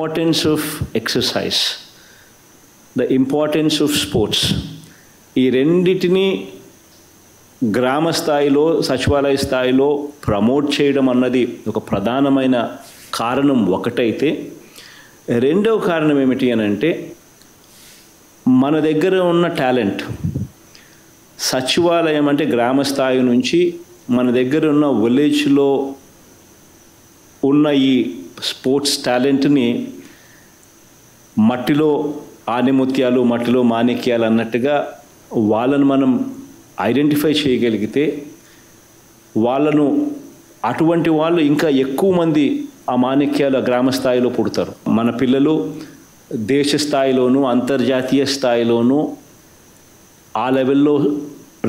Importance of exercise, the importance of sports, ఈ రెండిటిని గ్రామ స్థాయిలో సచివాలయ స్థాయిలో ప్రమోట్ చేయడం అన్నది ఒక ప్రధానమైన కారణం ఒకటైతే, రెండవ కారణం ఏమిటి అని అంటే మన దగ్గర ఉన్న టాలెంట్, సచివాలయం అంటే గ్రామ స్థాయి నుంచి మన దగ్గర ఉన్న విలేజ్లో ఉన్న ఈ స్పోర్ట్స్ టాలెంట్ని మట్టిలో ఆనిముత్యాలు మట్టిలో మాణిక్యాలు అన్నట్టుగా వాళ్ళను మనం ఐడెంటిఫై చేయగలిగితే వాళ్ళను అటువంటి వాళ్ళు ఇంకా ఎక్కువ మంది ఆ మాణిక్యాలు గ్రామ స్థాయిలో పుడతారు. మన పిల్లలు దేశ స్థాయిలోనూ అంతర్జాతీయ స్థాయిలోనూ ఆ లెవెల్లో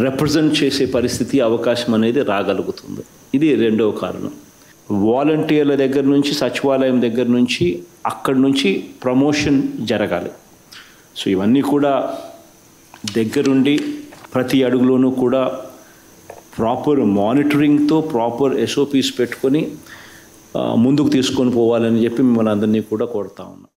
రిప్రజెంట్ చేసే పరిస్థితి అవకాశం అనేది రాగలుగుతుంది. ఇది రెండవ కారణం. వాలంటీర్ల దగ్గర నుంచి సచివాలయం దగ్గర నుంచి అక్కడి నుంచి ప్రమోషన్ జరగాలి. సో ఇవన్నీ కూడా దగ్గరుండి ప్రతి అడుగులోనూ కూడా ప్రాపర్ మానిటరింగ్తో ప్రాపర్ SOPs పెట్టుకొని ముందుకు తీసుకొని పోవాలని చెప్పి మిమ్మల్ని అందరినీ కూడా కోరుతా ఉన్నాం.